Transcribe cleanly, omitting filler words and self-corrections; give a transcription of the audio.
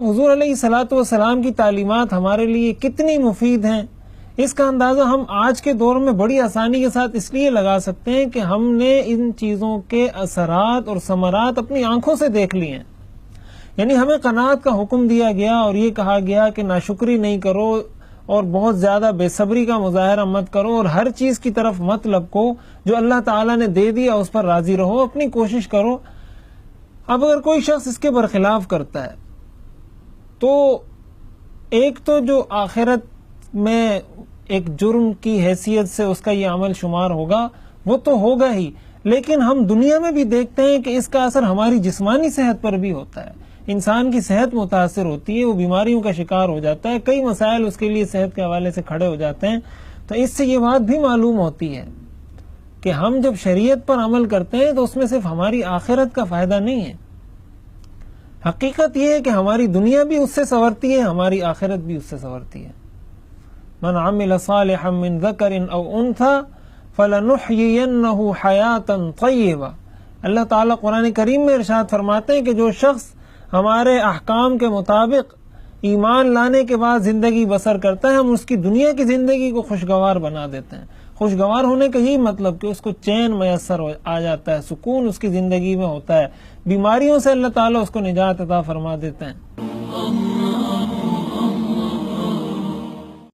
حضور علیہ الصلوۃ والسلام کی تعلیمات ہمارے لیے کتنی مفید ہیں، اس کا اندازہ ہم آج کے دور میں بڑی آسانی کے ساتھ اس لیے لگا سکتے ہیں کہ ہم نے ان چیزوں کے اثرات اور ثمرات اپنی آنکھوں سے دیکھ لیے ہیں۔ یعنی ہمیں قناعت کا حکم دیا گیا اور یہ کہا گیا کہ ناشکری نہیں کرو اور بہت زیادہ بے صبری کا مظاہرہ مت کرو اور ہر چیز کی طرف مت لپکو، جو اللہ تعالیٰ نے دے دیا اس پر راضی رہو، اپنی کوشش کرو۔ اب اگر کوئی شخص اس کے برخلاف کرتا ہے تو ایک تو جو آخرت میں ایک جرم کی حیثیت سے اس کا یہ عمل شمار ہوگا وہ تو ہوگا ہی، لیکن ہم دنیا میں بھی دیکھتے ہیں کہ اس کا اثر ہماری جسمانی صحت پر بھی ہوتا ہے۔ انسان کی صحت متاثر ہوتی ہے، وہ بیماریوں کا شکار ہو جاتا ہے، کئی مسائل اس کے لیے صحت کے حوالے سے کھڑے ہو جاتے ہیں۔ تو اس سے یہ بات بھی معلوم ہوتی ہے کہ ہم جب شریعت پر عمل کرتے ہیں تو اس میں صرف ہماری آخرت کا فائدہ نہیں ہے، حقیقت یہ ہے کہ ہماری دنیا بھی اس سے سنورتی ہے، ہماری آخرت بھی اس سے سنورتی ہے۔ من عمل صالحا من ذکر او انثى فلنحيينه حیاتا طیبہ۔ اللہ تعالیٰ قرآن کریم میں ارشاد فرماتے ہیں کہ جو شخص ہمارے احکام کے مطابق ایمان لانے کے بعد زندگی بسر کرتا ہے، ہم اس کی دنیا کی زندگی کو خوشگوار بنا دیتے ہیں۔ خوشگوار ہونے کا یہی مطلب کہ اس کو چین میسر آ جاتا ہے، سکون اس کی زندگی میں ہوتا ہے، بیماریوں سے اللہ تعالیٰ اس کو نجات عطا فرما دیتے ہیں۔